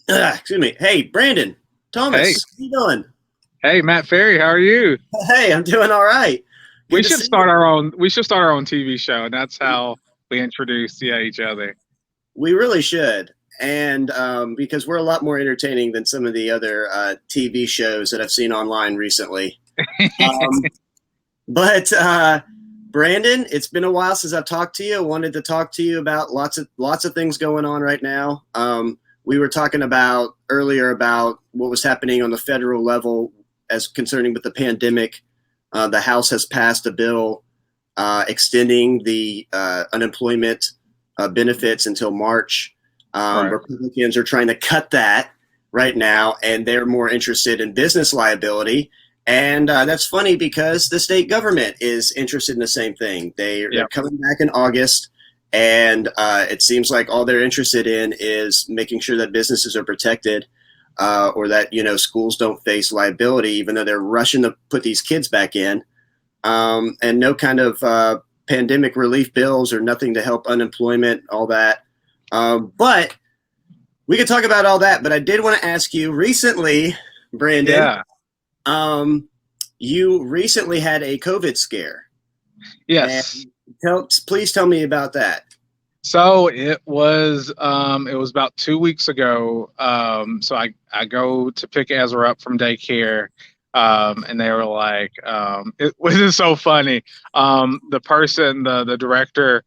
Excuse me. Hey, Brandon, Hey, Thomas, how you doing? hey, Matt Ferry, how are you? Hey, I'm doing all right. We Good to should see start you. our own. We should start our own TV show, and that's how we introduce each other. We really should. And because we're a lot more entertaining than some of the other TV shows that I've seen online recently. Um, but Brandon, it's been a while since I've talked to you. I wanted to talk to you about lots of things going on right now. We were talking about earlier about what was happening on the federal level as concerning with the pandemic. The House has passed a bill extending the unemployment benefits until March. Right. Republicans are trying to cut that right now, and they're more interested in business liability. And that's funny because the state government is interested in the same thing. They're Yep. coming back in August, and it seems like all they're interested in is making sure that businesses are protected, or that schools don't face liability, even though they're rushing to put these kids back in, and no kind of pandemic relief bills or nothing to help unemployment, all that. But we could talk about all that. But I did want to ask you recently, Brandon. Yeah. Um, you recently had a COVID scare, and Yes. please tell me about that. So it was about 2 weeks ago. So I go to pick Ezra up from daycare. And they were like, it was so funny. The director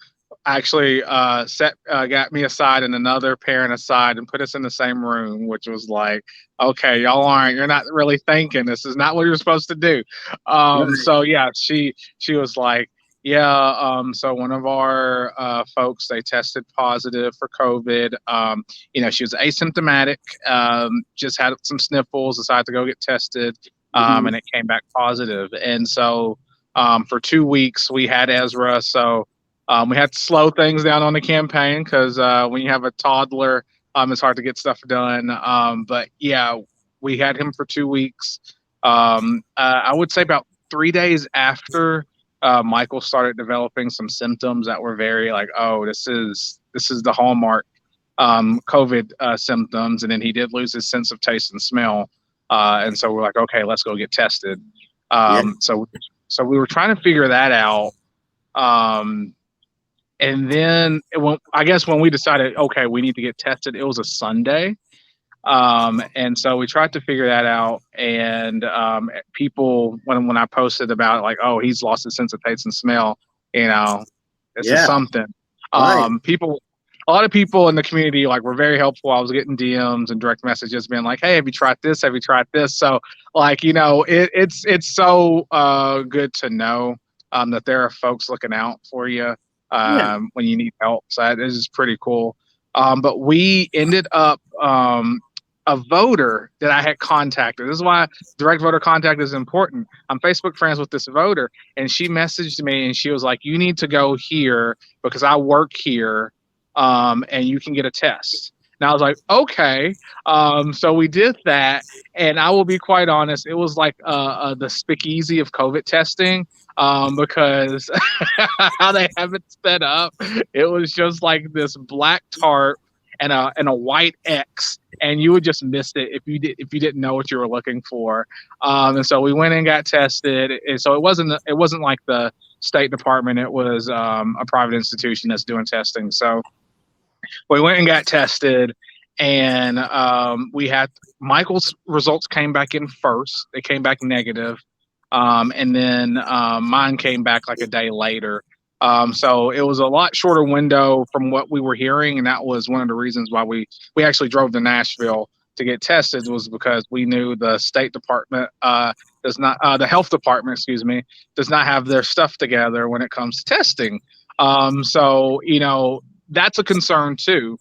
actually got me aside and another parent aside and put us in the same room, which was like, okay, you're not really thinking. This is not what you're supposed to do. Right. So yeah, she was like, yeah. So one of our folks, they tested positive for COVID. She was asymptomatic, just had some sniffles, decided to go get tested, Mm-hmm. and it came back positive. And so for 2 weeks, we had Ezra. So we had to slow things down on the campaign because when you have a toddler, it's hard to get stuff done. But yeah, we had him for 2 weeks. I would say about 3 days after Michael started developing some symptoms that were very like, oh, this is the hallmark COVID symptoms, and then he did lose his sense of taste and smell, and so we're like, okay, let's go get tested. Yeah. So we were trying to figure that out, um, and then I guess when we decided, okay, we need to get tested, it was a Sunday. And so we tried to figure that out. And people, when I posted about it, like, oh, he's lost his sense of taste and smell, you know, this is Yeah. something. Right. A lot of people in the community like were very helpful. I was getting DMs and direct messages being like, hey, have you tried this? Have you tried this? So like, it's so good to know that there are folks looking out for you Yeah. when you need help. So that is pretty cool. But we ended up a voter that I had contacted. This is why direct voter contact is important. I'm Facebook friends with this voter, and she messaged me and she was like, "You need to go here because I work here, and you can get a test." And I was like, "Okay." So we did that, and I will be quite honest, it was like the speakeasy of COVID testing. Because how they have it set up, it was just like this black tarp and a white X, and you would just miss it if you didn't know what you were looking for. And so we went and got tested. And so it wasn't like the State Department. It was a private institution that's doing testing. So we went and got tested, and we had Michael's results came back in first. They came back negative, and then mine came back like a day later. So it was a lot shorter window from what we were hearing, and that was one of the reasons why we actually drove to Nashville to get tested, was because we knew the State Department does not, the Health Department, excuse me, does not have their stuff together when it comes to testing. So that's a concern too.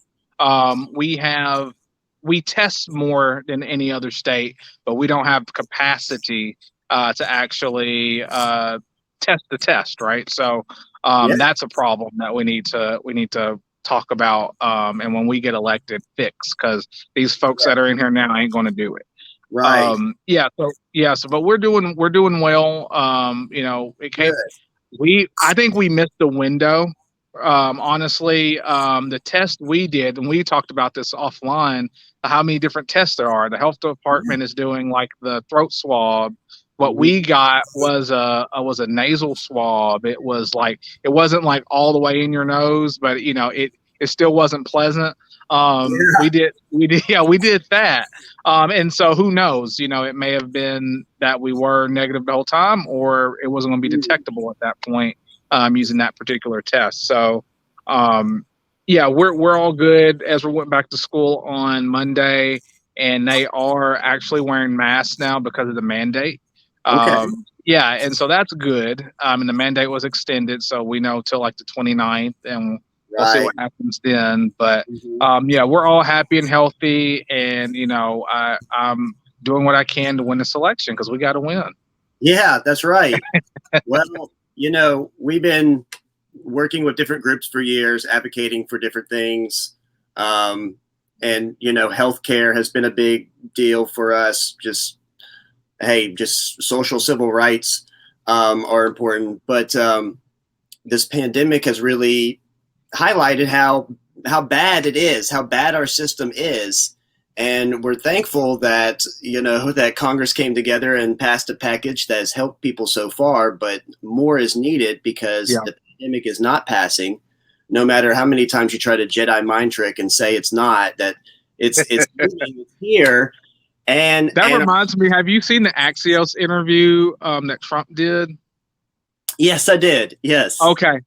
We test more than any other state, but we don't have capacity to actually test the test, right? So Yeah. that's a problem that we need to talk about, and when we get elected, fix, because these folks that are in here now ain't going to do it. Right. But we're doing well. It came. Good. I think we missed the window honestly, the test we did, and we talked about this offline, how many different tests there are. The health department is doing like the throat swab. What Mhm. we got was a nasal swab. It was like it wasn't like all the way in your nose, but it still wasn't pleasant. Yeah. Yeah, we did that. And so who knows? It may have been that we were negative the whole time, or it wasn't going to be detectable at that point using that particular test. So, yeah, we're all good. Ezra went back to school on Monday, and they are actually wearing masks now because of the mandate. Okay. Yeah, and so that's good. And the mandate was extended, so we know till like the 29th, and we'll see Right. what happens then. But Mhm. yeah, we're all happy and healthy, and I'm doing what I can to win the selection because we got to win. Yeah, that's right. Well, we've been working with different groups for years, advocating for different things. Um, and, healthcare has been a big deal for us. Just social civil rights are important. But this pandemic has really highlighted how bad it is, how bad our system is. And we're thankful that that Congress came together and passed a package that has helped people so far, but more is needed because Yeah. the pandemic is not passing. No matter how many times you try to Jedi mind trick and say it's not, that it's moving, it's here. And That and reminds me, have you seen the Axios interview that Trump did? yes, I did. Yes. Okay.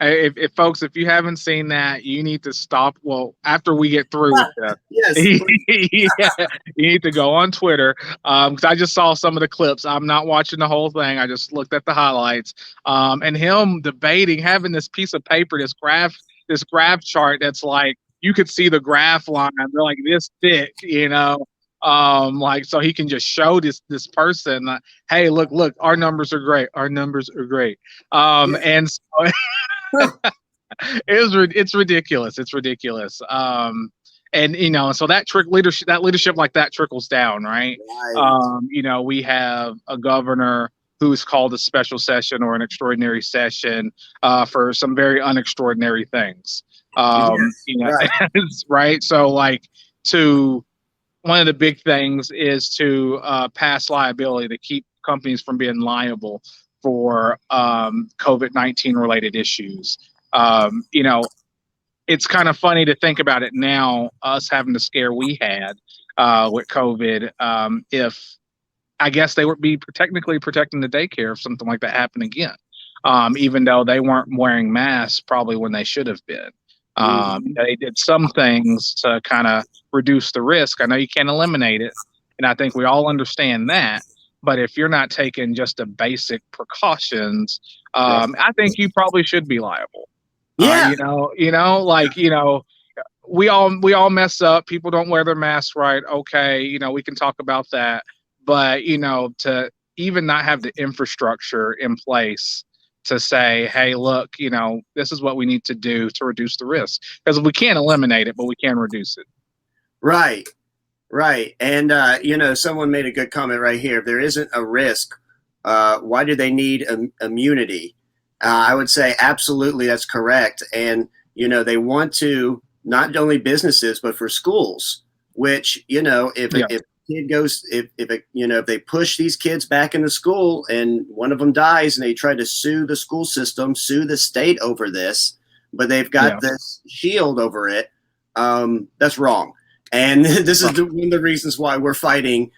If folks, if you haven't seen that, you need to stop. Well, after we get through with Yes, this, please. yeah, you need to go on Twitter because I just saw some of the clips. I'm not watching the whole thing. I just looked at the highlights. And him debating, having this piece of paper, this graph chart that's like you could see the graph line. They're like this thick, like so he can just show this person hey, look, our numbers are great. Our numbers are great. Yeah. And so it's ridiculous. It's ridiculous. And so that leadership like that trickles down, right? Right. We have a governor who's called a special session or an extraordinary session for some very unextraordinary things. Yes. Right. Right. So like to one of the big things is to pass liability to keep companies from being liable for COVID-19 related issues. It's kind of funny to think about it now, us having the scare we had with COVID. If I guess they would be technically protecting the daycare if something like that happened again, even though they weren't wearing masks probably when they should have been. Mhm. They did some things to kind of reduce the risk. I know you can't eliminate it, and I think we all understand that. But if you're not taking just the basic precautions, Right. I think you probably should be liable. Yeah. We all mess up. People don't wear their masks right. Okay, we can talk about that. But to even not have the infrastructure in place to say, hey, look, this is what we need to do to reduce the risk because we can't eliminate it, but we can reduce it. Right. Right. And, someone made a good comment right here. If there isn't a risk, why do they need immunity? I would say absolutely that's correct. And, they want to, not only businesses, but for schools, which, Yeah, if a kid goes, if they push these kids back into school and one of them dies and they try to sue the school system, sue the state over this, but they've got yeah, this shield over it, that's wrong. And this is right, one of the reasons why we're fighting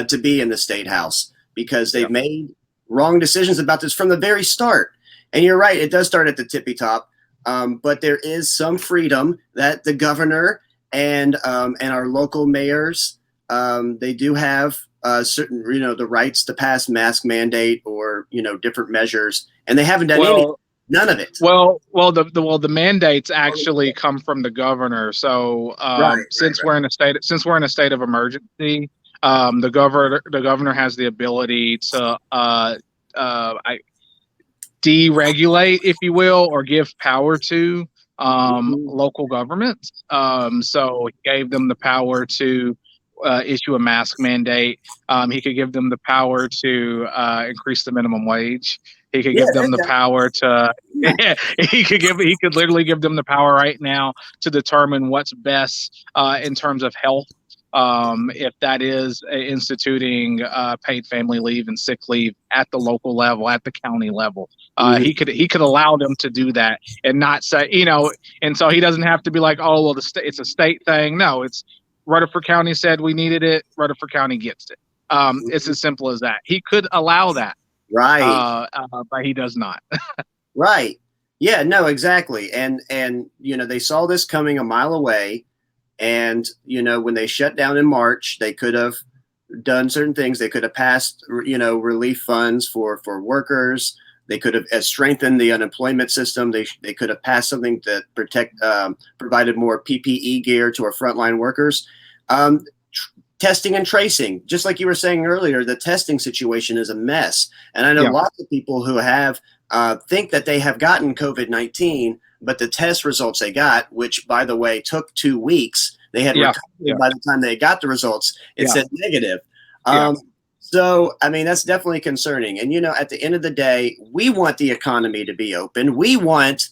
to be in the state house because yeah, they've made wrong decisions about this from the very start. And you're right, it does start at the tippy top, but there is some freedom that the governor and our local mayors they do have certain the rights to pass mask mandate or different measures, and they haven't done any well, none of it. the mandates actually come from the governor. So Right, right, since we're in a state of emergency, the governor has the ability to deregulate, if you will, or give power to right. local governments. So he gave them the power to issue a mask mandate. He could give them the power to increase the minimum wage. He could Yeah, give them the that, power to Yeah, he could literally give them the power right now to determine what's best in terms of health. If that is instituting paid family leave and sick leave at the local level, at the county level, he could allow them to do that and not say, and so he doesn't have to be like, oh well, it's a state thing. No, it's Rutherford County said we needed it. Rutherford County gets it. It's as simple as that. He could allow that, Right. but he does not. Right. Yeah, no, exactly. And they saw this coming a mile away. And, when they shut down in March, they could have done certain things. They could have passed, relief funds for workers. They could have strengthened the unemployment system. They could have passed something that provided more PPE gear to our frontline workers. Testing and tracing, just like you were saying earlier, the testing situation is a mess. And I know lots of people who have think that they have gotten COVID-19, but the test results they got, which by the way took 2 weeks, they had recovered by the time they got the results. It said negative. So, I mean, that's definitely concerning. And, at the end of the day, we want the economy to be open. We want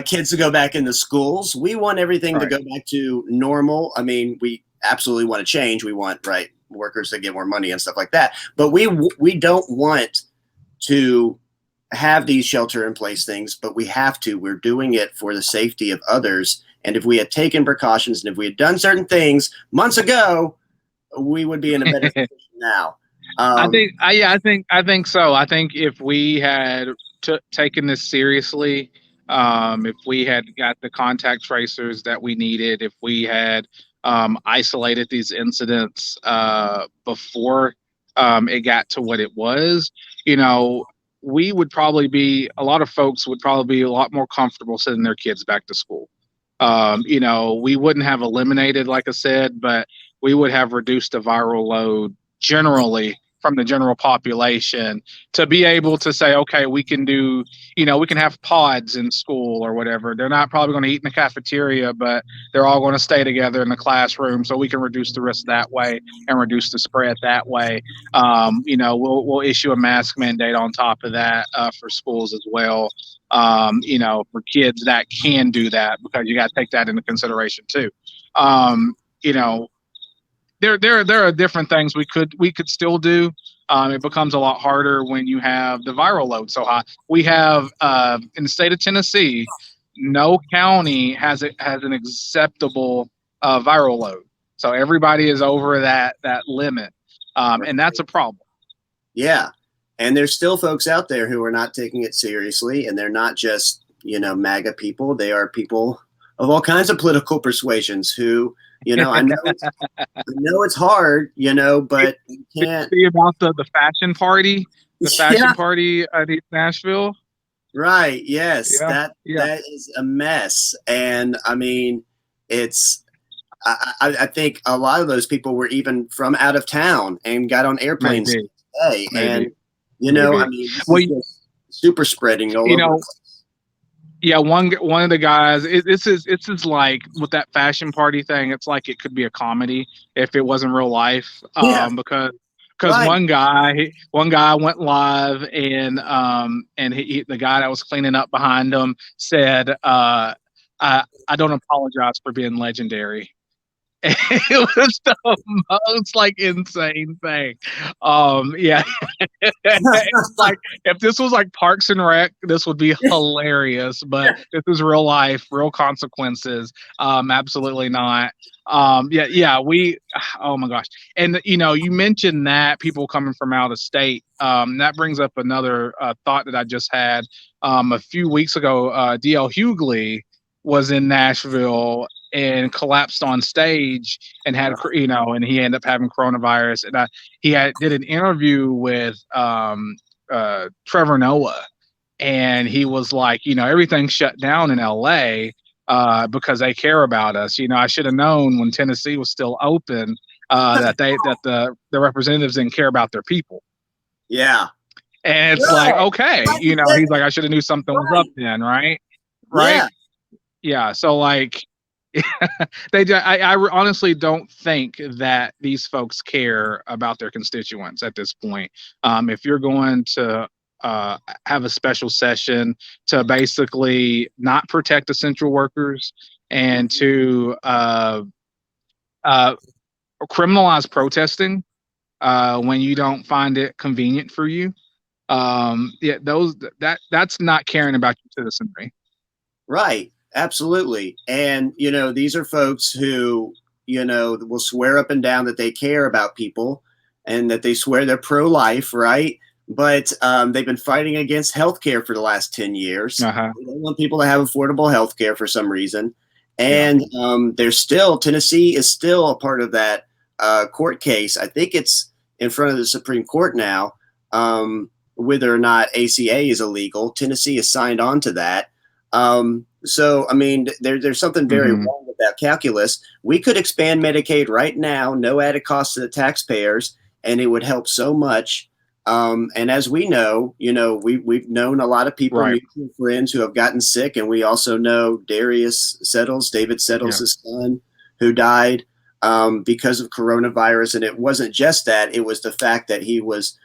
kids to go back into schools. We want everything to go back to normal. I mean, we absolutely want to change. We want workers to get more money and stuff like that. But we don't want to have these shelter in place things, but we have to. We're doing it for the safety of others. And if we had taken precautions and if we had done certain things months ago, we would be in a better position now. I think so. I think if we had taken this seriously, if we had got the contact tracers that we needed, if we had isolated these incidents before it got to what it was, we would probably be, a lot of folks would probably be a lot more comfortable sending their kids back to school. We wouldn't have eliminated, like I said, but we would have reduced the viral load generally from the general population to be able to say, okay, we can do, we can have pods in school or whatever. They're not probably going to eat in the cafeteria, but they're all going to stay together in the classroom, so we can reduce the risk that way and reduce the spread that way. We'll issue a mask mandate on top of that for schools as well. For kids that can do that, because you got to take that into consideration too. There are different things we could still do. It becomes a lot harder when you have the viral load so high. We have in the state of Tennessee, no county has an acceptable viral load. So everybody is over that limit, and that's a problem. Yeah, and there's still folks out there who are not taking it seriously, and they're not just MAGA people. They are people of all kinds of political persuasions who. I know it's hard, but you can't. See about the fashion party, party at East Nashville. Right. Yes. That is a mess. And I mean, it's. I think a lot of those people were even from out of town and got on airplanes today. And I mean, super spreading all over. Yeah, one of the guys. It's just like with that fashion party thing. It's like it could be a comedy if it wasn't real life. Because one guy went live and the guy that was cleaning up behind him said, "I don't apologize for being legendary." It was the most insane thing. It's like if this was like Parks and Rec, this would be hilarious. But this is real life, real consequences. Absolutely not. We. Oh my gosh! And you mentioned that people coming from out of state. That brings up another thought that I just had. A few weeks ago, D.L. Hughley was in Nashville and collapsed on stage and had, and he ended up having coronavirus. And he did an interview with Trevor Noah, and he was like, everything's shut down in LA because they care about us. I should have known when Tennessee was still open that the representatives didn't care about their people. Yeah. And it's like, okay, he's like, I should have knew something was up then, right? Right. Yeah. So I honestly don't think that these folks care about their constituents at this point. If you're going to have a special session to basically not protect essential workers and to criminalize protesting when you don't find it convenient for you. Yeah, that's not caring about your citizenry. Right. Absolutely. And, these are folks who, will swear up and down that they care about people and that they swear they're pro-life, right? But they've been fighting against healthcare for the last 10 years. Uh-huh. They don't want people to have affordable healthcare for some reason. And Tennessee is still a part of that court case. I think it's in front of the Supreme Court now, whether or not ACA is illegal. Tennessee has signed on to that. So, I mean, there's something very wrong with that calculus. We could expand Medicaid right now, no added cost to the taxpayers, and it would help so much. And as we know, we've known a lot of people, Right. mutual friends who have gotten sick, and we also know David Settles' son, who died because of coronavirus. And it wasn't just that; it was the fact that he was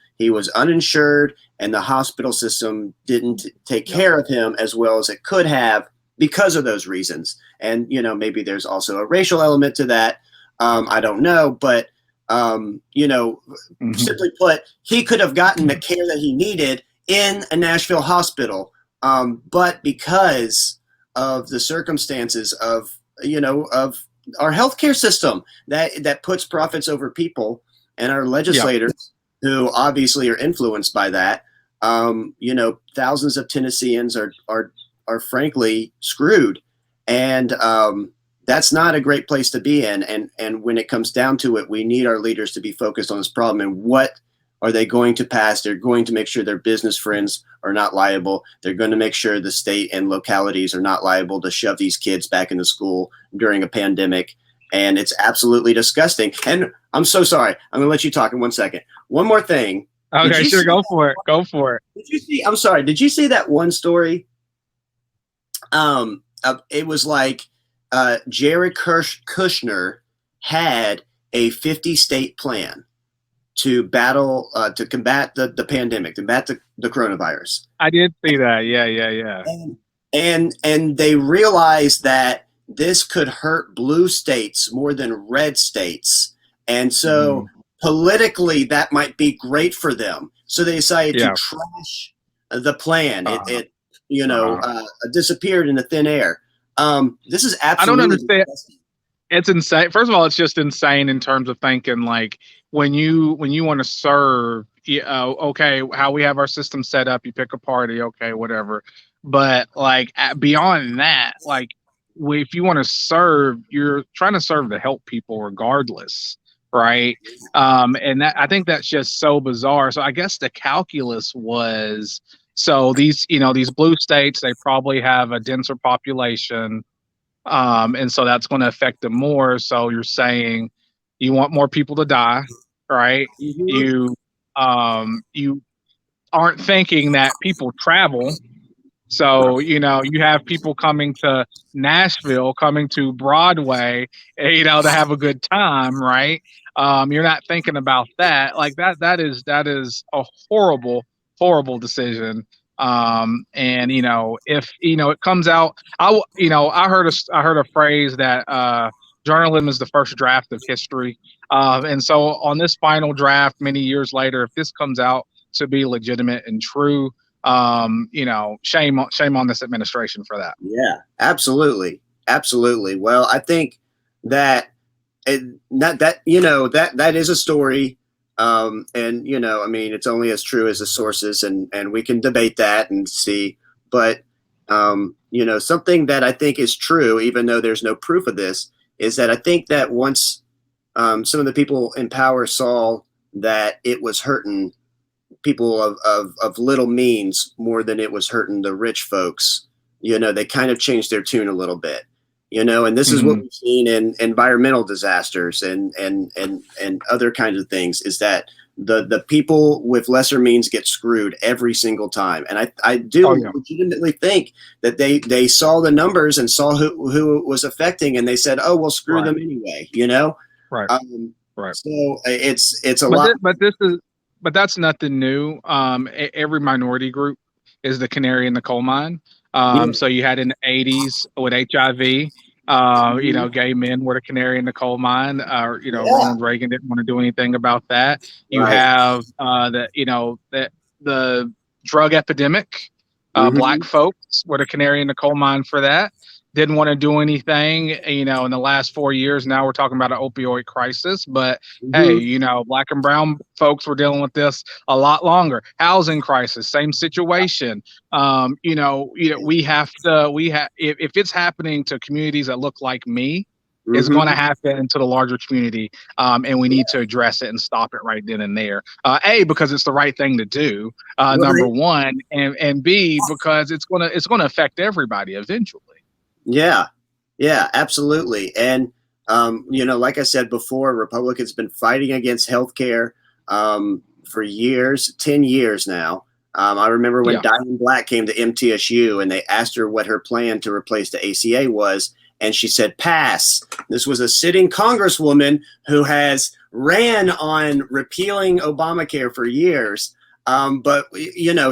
uninsured, and the hospital system didn't take care of him as well as it could have because of those reasons. And maybe there's also a racial element to that. I don't know, but simply put, he could have gotten the care that he needed in a Nashville hospital. But because of the circumstances of our healthcare system that puts profits over people, and our legislators who obviously are influenced by that, thousands of Tennesseans are frankly screwed. And that's not a great place to be in. And when it comes down to it, we need our leaders to be focused on this problem and what are they going to pass. They're going to make sure their business friends are not liable. They're going to make sure the state and localities are not liable to shove these kids back into school during a pandemic. And it's absolutely disgusting. And I'm so sorry. I'm going to let you talk in 1 second. One more thing. Okay, sure. Go for it. Go for it. Did you see? I'm sorry. Did you see that one story? It was like Jared Kushner had a 50-state plan to battle, to combat the pandemic, to combat the coronavirus. I did see that. Yeah. And they realized that this could hurt blue states more than red states. And so politically, that might be great for them. So they decided to trash the plan. It disappeared into thin air. This is absolutely. I don't understand. It's insane. First of all, it's just insane in terms of thinking like when you want to serve. Okay, how we have our system set up. You pick a party. Okay, whatever. But like beyond that, like if you want to serve, you're trying to serve to help people regardless. Right. And I think that's just so bizarre. So I guess the calculus was, so these blue states, they probably have a denser population. And so that's going to affect them more. So you're saying you want more people to die, right? You aren't thinking that people travel. So, you have people coming to Nashville, coming to Broadway, to have a good time, right? You're not thinking about that. Like that is a horrible, horrible decision. And if it comes out, I heard a phrase that journalism is the first draft of history. And so on this final draft, many years later, if this comes out to be legitimate and true, shame on this administration for that. Yeah, absolutely. Well, I think that that is a story. And I mean, it's only as true as the sources, and we can debate that and see. But something that I think is true, even though there's no proof of this, is that I think that once some of the people in power saw that it was hurting people of little means more than it was hurting the rich folks, they kind of changed their tune a little bit, and this is what we've seen in environmental disasters and other kinds of things, is that the people with lesser means get screwed every single time. And I do legitimately think that they saw the numbers and saw who it was affecting, and they said, oh, well, screw them anyway, Right. Right. So it's a lot. But this is, but that's nothing new. Every minority group is the canary in the coal mine. Yeah. So you had in the '80s with HIV. Mhm. Gay men were the canary in the coal mine. Yeah. Ronald Reagan didn't want to do anything about that. You Right. have the drug epidemic. Black Hmm. folks were the canary in the coal mine for that. Didn't want to do anything. In the last 4 years, now we're talking about an opioid crisis. But hey, Hmm. black and brown folks were dealing with this a lot longer. Housing crisis, same situation. We have if it's happening to communities that look like me, it's going to Hmm. happen to the larger community, and we need to address it and stop it right then and there. Because it's the right thing to do. Number Right. one, and B, because it's gonna affect everybody eventually. Yeah. Yeah, absolutely. And, like I said before, Republicans been fighting against healthcare for years, 10 years now. I remember when Yeah. Diane Black came to MTSU and they asked her what her plan to replace the ACA was. And she said, pass. This was a sitting congresswoman who has ran on repealing Obamacare for years. But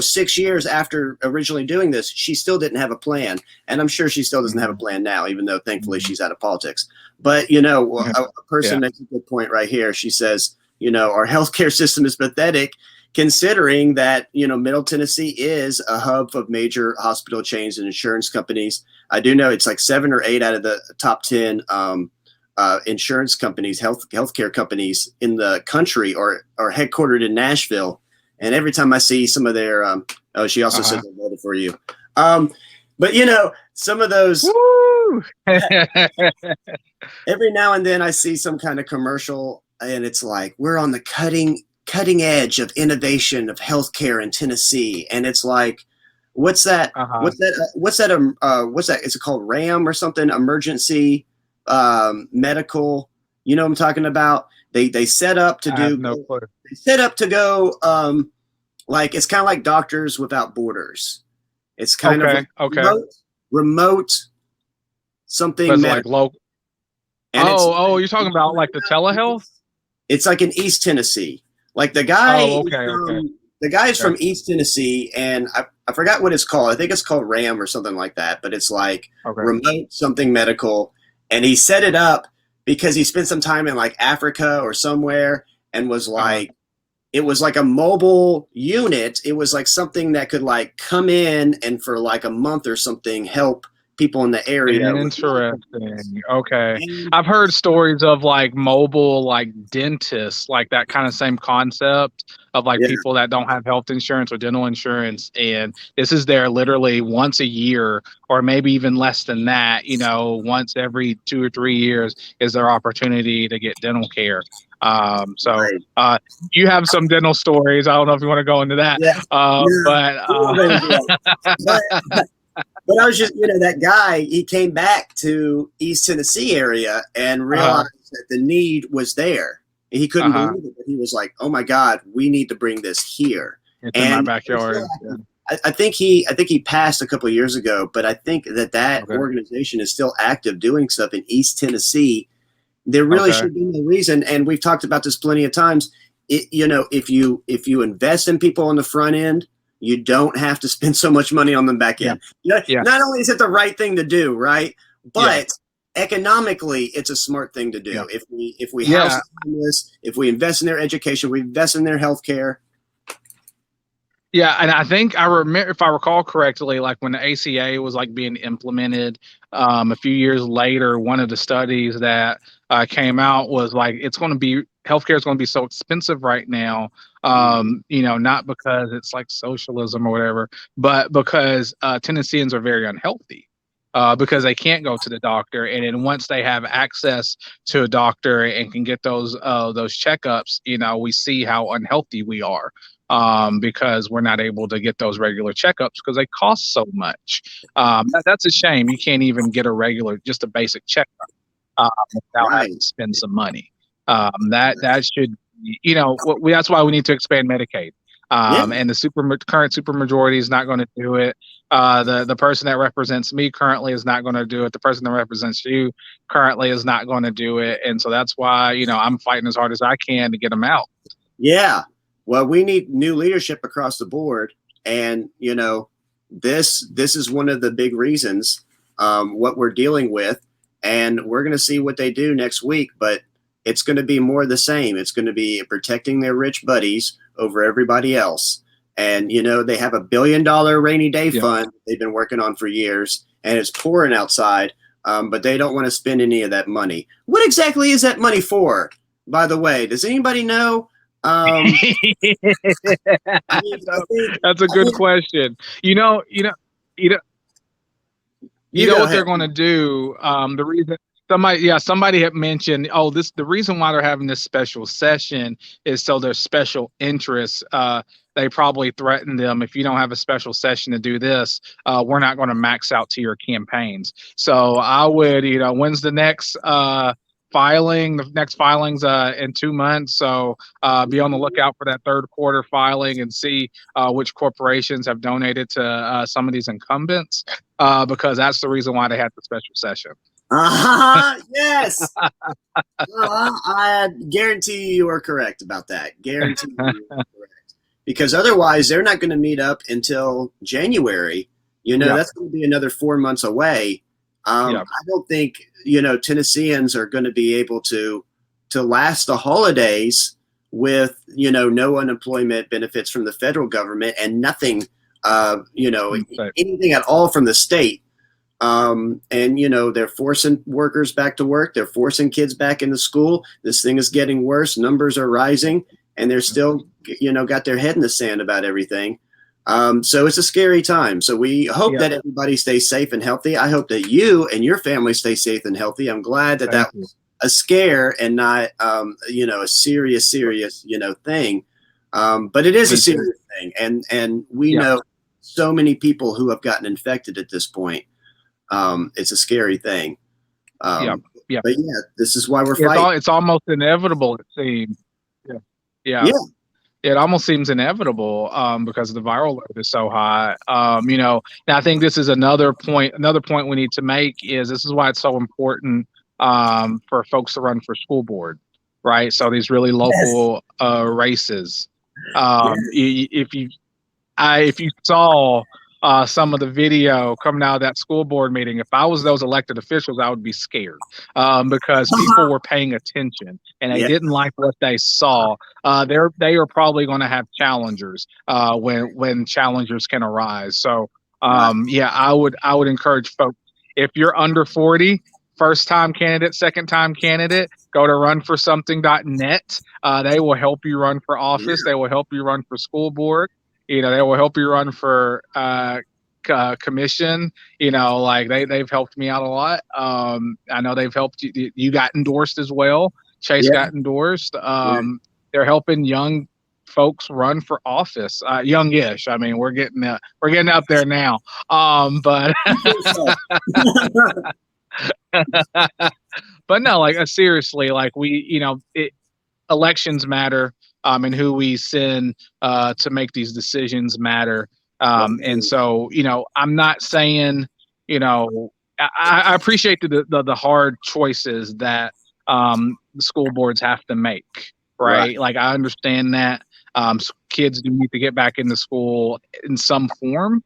6 years after originally doing this, she still didn't have a plan, and I'm sure she still doesn't have a Mhm. plan now, even though thankfully Mhm. she's out of politics. But Yeah. a person Yeah. makes a good point right here. She says, our healthcare system is pathetic, considering that Middle Tennessee is a hub of major hospital chains and insurance companies. I do know it's like 7 or 8 out of the top 10 insurance companies, healthcare companies in the country are headquartered in Nashville. And every time I see some of their, oh, she also said Uh-huh. they voted for you. But some of those, Woo! every now and then I see some kind of commercial, and it's like we're on the cutting edge of innovation of healthcare in Tennessee, and it's like, what's that? Uh-huh. What's that? What's that? What's that? Is it called RAM or something? Emergency medical. You know what I'm talking about? They set up to I have do. no clue. They set up to go. Like it's kind of like Doctors Without Borders. It's kind of like Okay. Okay. remote something Was it like medical, local? and it's Oh, you're talking about like the telehealth? it's like in East Tennessee. Like the guy Oh, is okay. Okay. from Okay. East Tennessee, and I forgot what it's called. I think it's called RAM or something like that. But it's like Okay. remote something medical, and he set it up because he spent some time in like Africa or somewhere, and was Uh-huh. like it was like a mobile unit. It was like something that could like come in and for like a month or something help people in the area with medical bills. Interesting. Okay. And I've heard stories of like mobile like dentists, like that kind of same concept of like yeah, people that don't have health insurance or dental insurance. And this is there literally once a year or maybe even less than that, once every 2 or 3 years is their opportunity to get dental care. So right. you have some dental stories. I don't know if you want to go into that. Yeah. Yeah. But We won't go into that. But I was just, that guy, he came back to East Tennessee area and uh-huh, realized that the need was there. He couldn't uh-huh. believe it, but he was like, "Oh my God, we need to bring this here." It's in my And they're still backyard. Yeah. active. I think he passed a couple of years ago, but I think that Okay. organization is still active doing stuff in East Tennessee. There really Okay. should be no reason, and we've talked about this plenty of times. If you invest in people on the front end, you don't have to spend so much money on the back Yeah. end. Yeah. Not only is it the right thing to do, right, Yeah. but economically, it's a smart thing to Yeah. do. If we house Yeah. the homeless, if we invest in their education, we invest in their health care. Yeah, and I think I remember, if I recall correctly, like when the ACA was like being implemented, a few years later, one of the studies that came out was like it's going to be healthcare is going to be so expensive right now. Not because it's like socialism or whatever, but because Tennesseans are very unhealthy. Because they can't go to the doctor, and then once they have access to a doctor and can get those checkups, we see how unhealthy we are because we're not able to get those regular checkups because they cost so much. That's a shame. You can't even get just a basic checkup without having Right. to spend some money. That should, that's why we need to expand Medicaid. Yeah. And the current supermajority is not going to do it. The person that represents me currently is not going to do it. The person that represents you currently is not going to do it. And so that's why, I'm fighting as hard as I can to get them out. Yeah. Well, we need new leadership across the board, and this is one of the big reasons what we're dealing with, and we're going to see what they do next week. But it's going to be more of the same. It's going to be protecting their rich buddies over everybody else. And they have $1 billion rainy day fund they've been working on for years, and it's pouring outside. But they don't want to spend any of that money. What exactly is that money for? By the way, does anybody know? That's a good question. You know what they're going to do. The reason somebody had mentioned, the reason why they're having this special session is so there's special interests. They probably threatened them, if you don't have a special session to do this, we're not going to max out to your campaigns. So I would, when's the next filing? The next filing's in 2 months. So be on the lookout for that third quarter filing and see which corporations have donated to some of these incumbents, because that's the reason why they had the special session. Yes. I guarantee you are correct about that. Guarantee you are correct. Because otherwise, they're not going to meet up until January. That's going to be another 4 months away. I don't think Tennesseans are going to be able to last the holidays with no unemployment benefits from the federal government and nothing, anything at all from the state. And they're forcing workers back to work. They're forcing kids back into school. This thing is getting worse. Numbers are rising, and they're still got their head in the sand about everything. So it's a scary time. So we hope that everybody stays safe and healthy. I hope that you and your family stay safe and healthy. I'm glad that was a scare and not, a serious thing. But it is a serious thing. And we know so many people who have gotten infected at this point. It's a scary thing. But this is why we're fighting. It's almost inevitable, it seems. Yeah. It almost seems inevitable because the viral load is so high. Now I think this is another point we need to make is this is why it's so important for folks to run for school board, right? So these really local races. If you saw some of the video coming out of that school board meeting, if I was those elected officials, I would be scared because people were paying attention and they didn't like what they saw. They are probably going to have challengers when challengers can arise. So I would encourage folks, if you're under 40, first time candidate, second time candidate, go to runforsomething.net. They will help you run for office. They will help you run for school board. They will help you run for commission. They've helped me out a lot. I know they've helped you. You got endorsed as well. Chase got endorsed. They're helping young folks run for office. Youngish. I mean, we're getting up there now. But but no, seriously, elections matter. And who we send to make these decisions matter. And so, I'm not saying, I appreciate the hard choices that the school boards have to make, right? I understand that kids do need to get back into school in some form.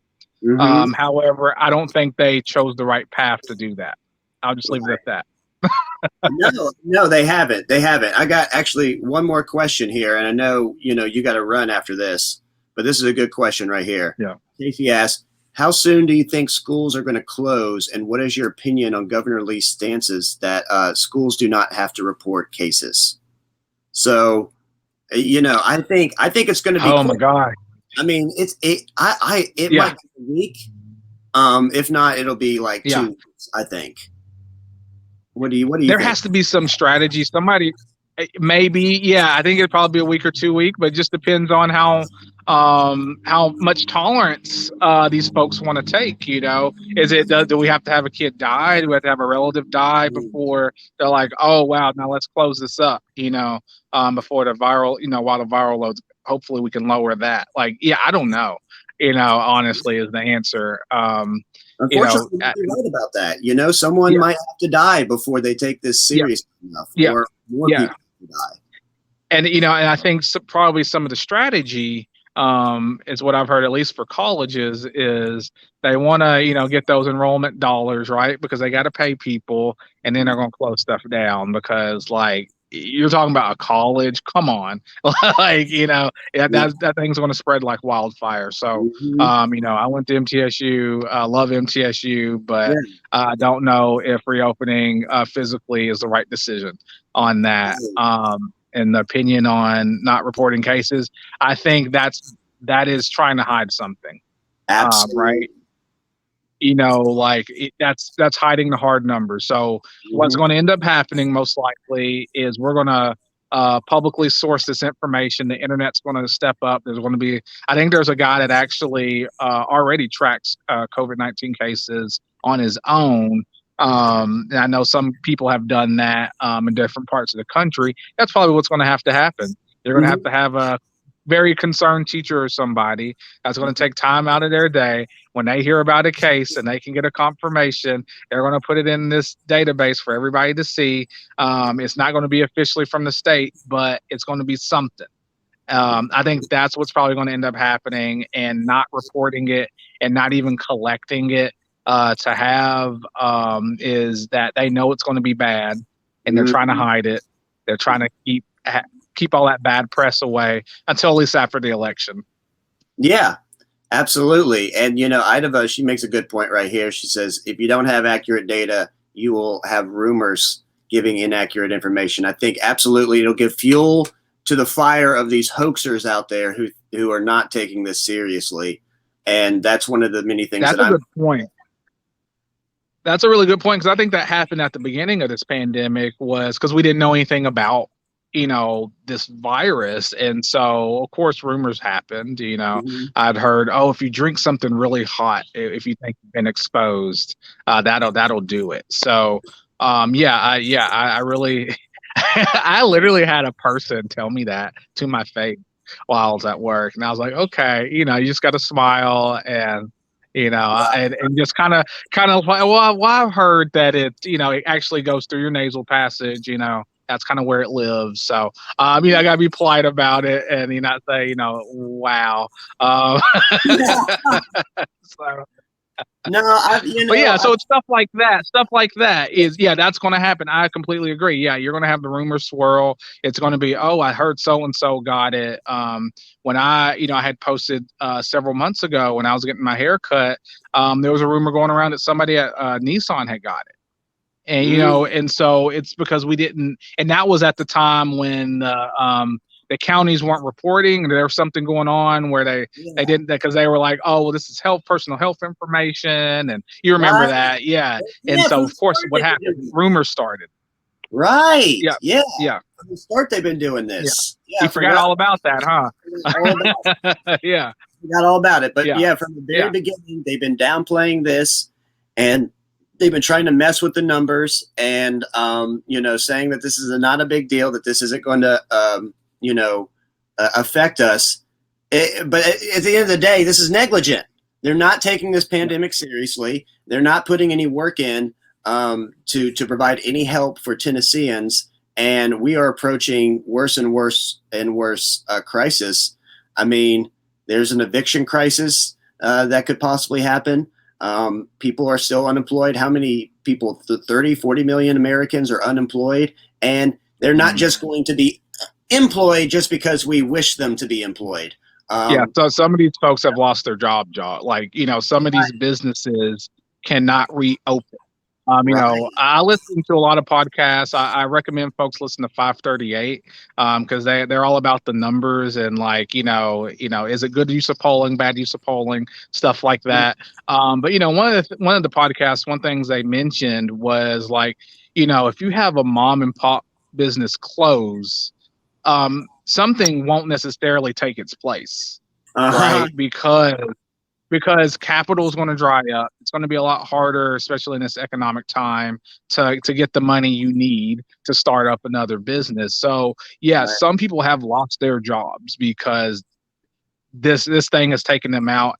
However, I don't think they chose the right path to do that. I'll just leave it at that. No, they haven't. I got actually one more question here, and I know you got to run after this, but this is a good question right here. Casey asks, how soon do you think schools are going to close, and what is your opinion on Governor Lee's stances that schools do not have to report cases? So, I think it's going to be. Oh my God! I mean, it might be a week. If not, it'll be 2 weeks. I think. What do you There think? has to be some strategy. Somebody, maybe, I think it'd probably be a week or 2 weeks, but it just depends on how much tolerance these folks want to take. Is it do we have to have a kid die? Do we have to have a relative die before they're like, oh wow, now let's close this up? Before the viral, while the viral loads, hopefully we can lower that. I don't know. Honestly, is the answer. Unfortunately, you're right about that. Someone might have to die before they take this seriously enough, or more people have to die. and and I think probably some of the strategy is what I've heard, at least for colleges, is they want to get those enrollment dollars, right? Because they got to pay people, and then they're going to close stuff down because like you're talking about a college. Come on, like yeah, Yeah. that thing's going to spread like wildfire. So Mhm. I went to MTSU, love MTSU, but Yeah. I don't know if reopening physically is the right decision on that. And the opinion on not reporting cases, I think that is trying to hide something, right? Absolutely. Like that's hiding the hard numbers. So what's Mhm. going to end up happening most likely is we're going to publicly source this information. The internet's going to step up. There's going to be, I think there's a guy that actually already tracks COVID-19 cases on his own. And I know some people have done that in different parts of the country. That's probably what's going to happen. You're going Mhm. to have a very concerned teacher or somebody that's going to take time out of their day when they hear about a case and they can get a confirmation. They're going to put it in this database for everybody to see. It's not going to be officially from the state, but it's going to be something. I think that's what's probably going to end up happening, and not reporting it and not even collecting it to have is that they know it's going to be bad, and they're trying to Mhm. hide it. They're trying to keep all that bad press away until at least after the election. Yeah, absolutely. And Idava, she makes a good point right here. She says if you don't have accurate data, you will have rumors giving inaccurate information. I think absolutely it'll give fuel to the fire of these hoaxers out there who are not taking this seriously. And that's one of the many things that That's a I'm. good point. That's a really good point, because I think that happened at the beginning of this pandemic was because we didn't know anything about this virus, and so of course rumors happened. Mhm. I'd heard, oh, if you drink something really hot, if you think you've been exposed, that'll do it. So I really I literally had a person tell me that to my face while I was at work, and I was like, okay, you just got to smile and and just kind of like, well, I've heard that it actually goes through your nasal passage. That's kind of where it lives. So, I gotta be polite about it and not say, wow. Um, so, No, I but yeah, so it's stuff like that. Stuff like that is, yeah, that's going to happen. I completely agree. Yeah, you're going to have the rumors swirl. It's going to be, oh, I heard so and so got it. When I had posted several months ago when I was getting my hair cut, there was a rumor going around that somebody at Nissan had got it. And and so it's because we didn't, and that was at the time when the counties weren't reporting. There was something going on where they yeah, didn't, because they were like, oh, well, this is personal health information, and you remember right. that, yeah. And Yeah, so from the of course, start what they've been happened? doing it. Rumors started. Right. Yeah, Yeah. yeah, From the start they've been doing yeah. this. Yeah, You I forgot forgot all about that, all about huh? Yeah, forgot all about it. But yeah, yeah, from the very yeah. beginning, they've been downplaying this, and they've been trying to mess with the numbers, and saying that this is not a big deal, that this isn't going to affect us. But at the end of the day, this is negligent. They're not taking this pandemic seriously. They're not putting any work in to provide any help for Tennesseans, and we are approaching worse and worse and worse crisis. I mean, there's an eviction crisis that could possibly happen. People are still unemployed. How many people? 30, 40 million Americans are unemployed, and they're not Mhm. just going to be employed just because we wish them to be employed. Yeah, Um, so some of these folks have lost their job. Like, some of these businesses cannot reopen. right. I listen to a lot of podcasts. I recommend folks listen to 538 because they're all about the numbers and like, is it good use of polling, bad use of polling, stuff like that. But one of the podcasts, one things they mentioned was like, if you have a mom and pop business close, something won't necessarily take its place, Uh-huh. right? Because capital is going to dry up. It's going to be a lot harder, especially in this economic time, to get the money you need to start up another business. So yeah, Right. some people have lost their jobs because this thing has taken them out.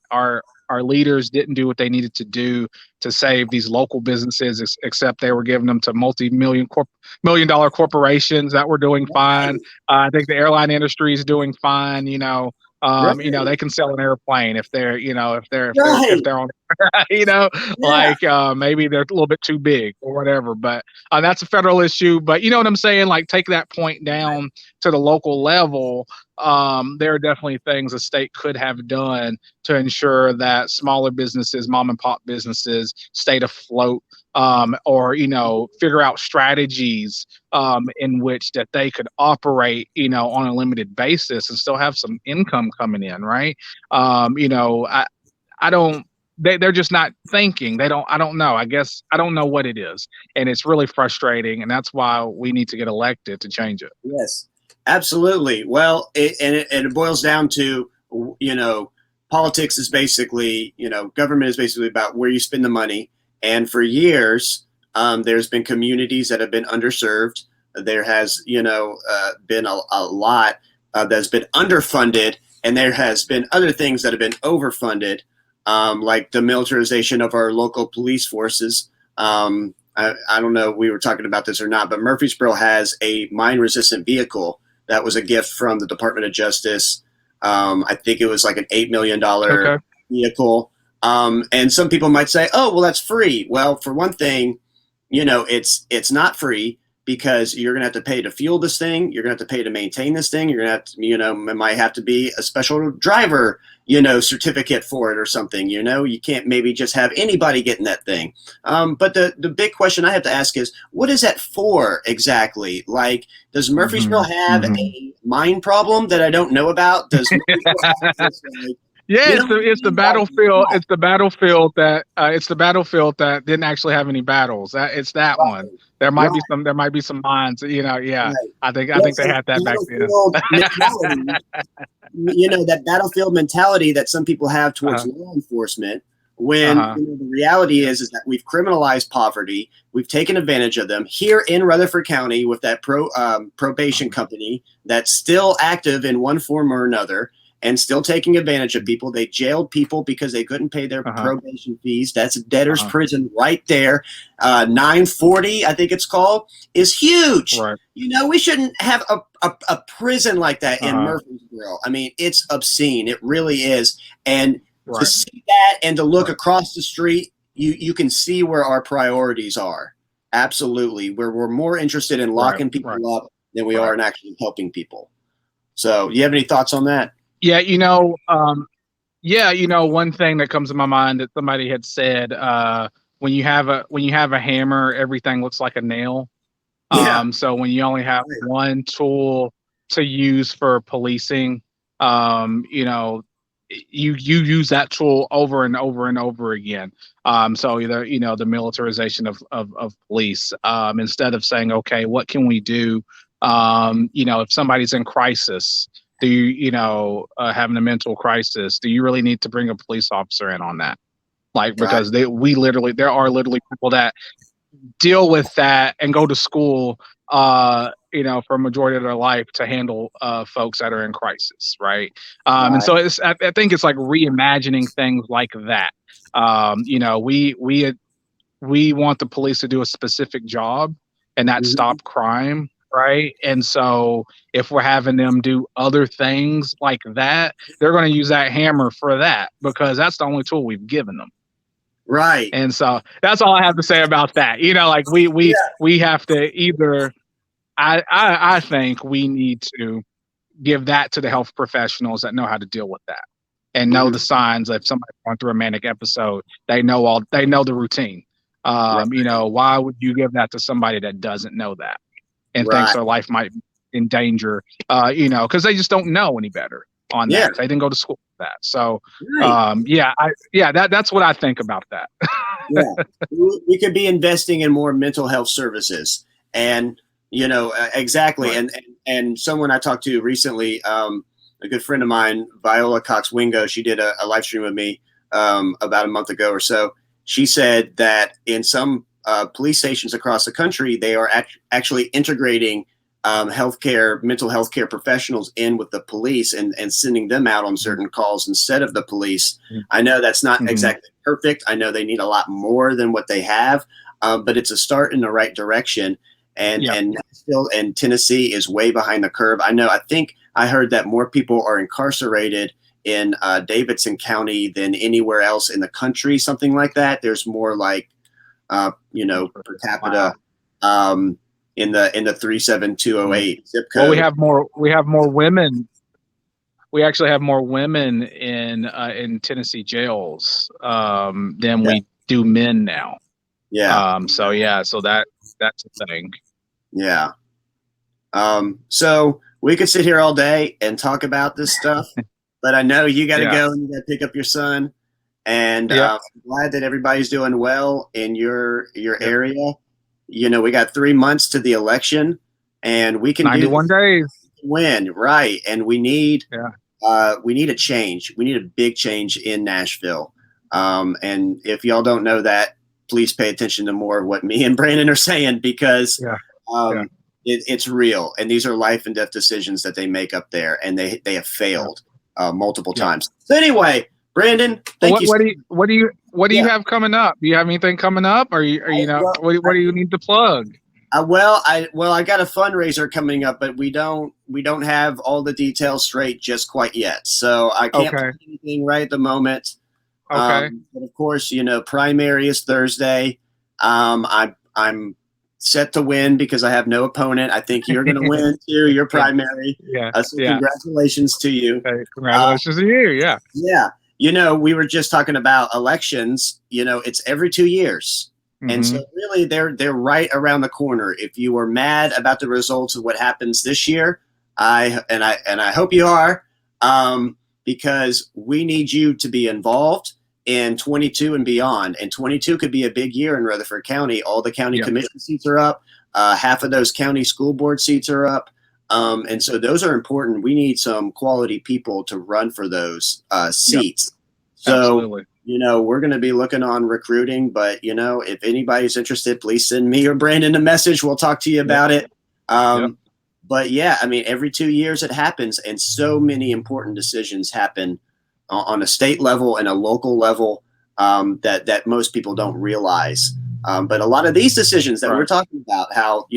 our leaders didn't do what they needed to do to save these local businesses, except they were giving them to $multi-million dollar corporations that were doing fine. I think the airline industry is doing fine. Right. They can sell an airplane if they're, if Right. they're on, you know, Yeah. maybe they're a little bit too big or whatever. But that's a federal issue. But you know what I'm saying? Like, take that point down to the local level. There are definitely things the state could have done to ensure that smaller businesses, mom and pop businesses, stayed afloat, or figure out strategies in which that they could operate, on a limited basis and still have some income coming in, right? I don't. They're just not thinking. They don't. I don't know. I guess I don't know what it is, and it's really frustrating. And that's why we need to get elected to change it. Yes, absolutely. Well, it boils down to, politics is basically, government is basically about where you spend the money. And for years, there's been communities that have been underserved. There has, been a lot that's been underfunded, and there has been other things that have been overfunded, like the militarization of our local police forces. I don't know if we were talking about this or not, but Murfreesboro has a mine-resistant vehicle that was a gift from the Department of Justice. I think it was like an $8 million vehicle. And some people might say, oh, well, that's free. Well, for one thing, it's not free, because you're going to have to pay to fuel this thing. You're going to have to pay to maintain this thing. You're going to have to, it might have to be a special driver, certificate for it or something. You can't maybe just have anybody getting that thing. But the big question I have to ask is, what is that for exactly? Like, does Murfreesboro have a mine problem that I don't know about? Does Murfreesboro have this, it's the battlefield. It's the battlefield that didn't actually have any battles. It's that one. There might be some mines. Yeah. Right. I think they had that back then. That battlefield mentality that some people have towards law enforcement. When the reality is that we've criminalized poverty, we've taken advantage of them here in Rutherford County with that probation company that's still active in one form or another, and still taking advantage of people. They jailed people because they couldn't pay their probation fees. That's a debtor's prison right there. 940, I think it's called, is huge. Right. We shouldn't have a prison like that in Murfreesboro. I mean, it's obscene. It really is. And to see that and to look across the street, you can see where our priorities are. Absolutely. We're more interested in locking people up than we are in actually helping people. So you have any thoughts on that? Yeah, one thing that comes to my mind that somebody had said, when you have a hammer, everything looks like a nail. So when you only have one tool to use for policing, you use that tool over and over and over again. So either, the militarization of police, instead of saying, okay, what can we do? If somebody's in crisis, do you, having a mental crisis, do you really need to bring a police officer in on that? Like, because there are literally people that deal with that and go to school, for a majority of their life to handle folks that are in crisis, right? And so I think it's like reimagining things like that. We want the police to do a specific job and not stop crime, right? And so if we're having them do other things like that, they're going to use that hammer for that, because that's the only tool we've given them. Right. And so that's all I have to say about that. We have to either, I think we need to give that to the health professionals that know how to deal with that and know the signs. If somebody's going through a manic episode, they know the routine. Why would you give that to somebody that doesn't know that and thinks their life might be in danger? Because they just don't know any better on that. They didn't go to school for that. So, that's what I think about that. We could be investing in more mental health services, and exactly. Right. And someone I talked to recently, a good friend of mine, Viola Cox Wingo, she did a live stream with me about a month ago or so. She said that in some police stations across the country, they are actually integrating mental health care professionals in with the police and sending them out on certain calls instead of the police. I know that's not exactly perfect. I know they need a lot more than what they have, but it's a start in the right direction. And Nashville and Tennessee is way behind the curve. I think I heard that more people are incarcerated in Davidson County than anywhere else in the country, something like that. There's more like, per capita. Wow. In the 37208 zip code. Well, we have more women. We actually have more women in Tennessee jails than we do men now. Yeah. So that's a thing. Yeah. So we could sit here all day and talk about this stuff, but I know you got to go and you got to pick up your son. And I'm glad that everybody's doing well in your area. We got 3 months to the election, and we can 91 days win, right? And we need a change. We need a big change in Nashville. And if y'all don't know that, please pay attention to more of what me and Brandon are saying, because it's real, and these are life and death decisions that they make up there, and they have failed multiple times. So anyway, Brandon, thank you. What do you have coming up? Do you have anything coming up? What do you need to plug? I got a fundraiser coming up, but we don't have all the details straight just quite yet. So I can't plug anything right at the moment. Okay. But of course, primary is Thursday. I'm set to win because I have no opponent. I think you're going to win too. Your primary. So congratulations to you. Hey, congratulations to you. Yeah. Yeah. We were just talking about elections. It's every 2 years. And so really they're right around the corner. If you were mad about the results of what happens this year, I hope you are, because we need you to be involved in 22 and beyond. And 22 could be a big year in Rutherford County. All the county commission seats are up. Half of those county school board seats are up. And so those are important. We need some quality people to run for those seats. So, absolutely. We're going to be looking on recruiting, but, if anybody's interested, please send me or Brandon a message. We'll talk to you about it. But every 2 years it happens, and so many important decisions happen on a state level and a local level that most people don't realize. But a lot of these decisions that we're talking about, how,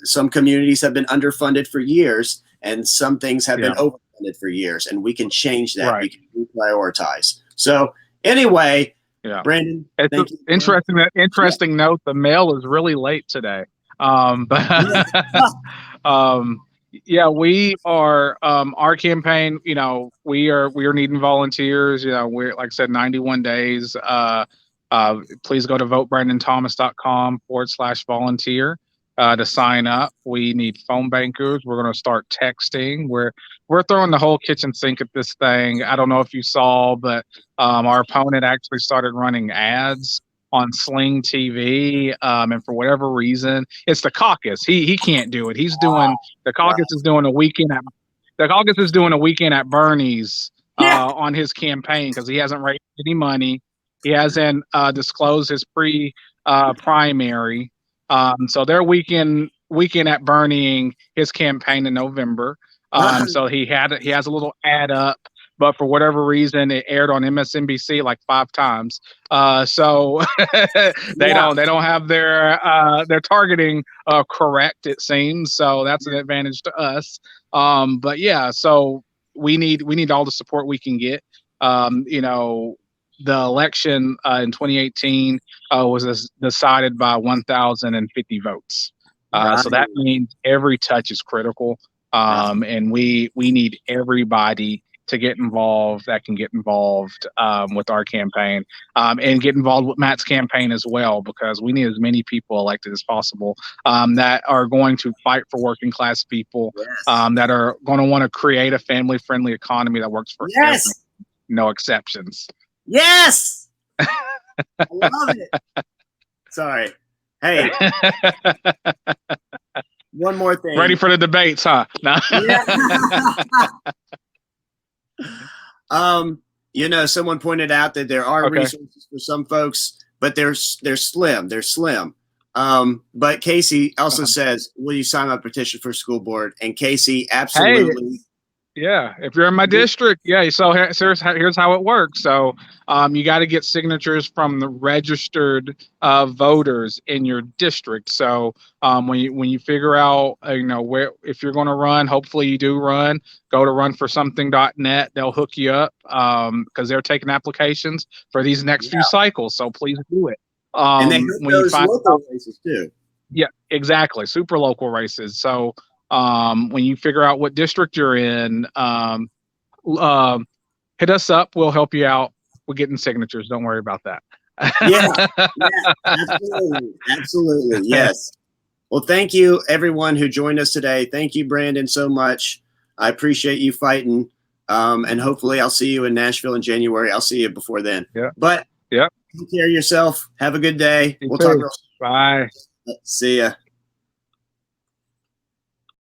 some communities have been underfunded for years and some things have been overfunded for years, and we can change that. We can reprioritize. So anyway, Brandon, it's interesting note. The mail is really late today. We are our campaign. We are needing volunteers. We're, like I said, 91 days. Please go to votebrandanthomas.com/volunteer to sign up. We need phone bankers. We're going to start texting. We're throwing the whole kitchen sink at this thing. I don't know if you saw, but our opponent actually started running ads on Sling TV, and for whatever reason, it's the caucus. He can't do it. He's doing the caucus is doing a weekend at Bernie's on his campaign because he hasn't raised any money. He hasn't disclosed his primary. So they're weekend at Bernieing his campaign in November. So he has a little ad up, but for whatever reason, it aired on MSNBC like 5 times. So they don't have their targeting correct, it seems. So that's an advantage to us. So we need all the support we can get. The election in 2018 was decided by 1,050 votes. So that means every touch is critical. And we need everybody to get involved that can get involved with our campaign, and get involved with Matt's campaign as well, because we need as many people elected as possible that are going to fight for working class people, that are going to want to create a family friendly economy that works for everyone, no exceptions. Yes. I love it. Sorry. Hey. One more thing. Ready for the debates, huh? No. Someone pointed out that there are resources for some folks, but they're slim. They're slim. But Casey also says, will you sign my petition for school board? And Casey, Hey, absolutely. yeah, if you're in my district, yeah. So here's how it works. So you got to get signatures from the registered voters in your district. So when you figure out where, if you're going to run, hopefully you do run. Go to runforsomething.net. They'll hook you up because they're taking applications for these next few cycles. So please do it. And they hook those local races too. Yeah, exactly. Super local races. So when you figure out what district you're in, hit us up. We'll help you out. We're getting signatures. Don't worry about that. Absolutely. Yes. Well, thank you, everyone who joined us today. Thank you, Brandon, so much. I appreciate you fighting. And hopefully I'll see you in Nashville in January. I'll see you before then. Yeah. But take care of yourself. Have a good day. We'll talk real soon. Bye. See ya.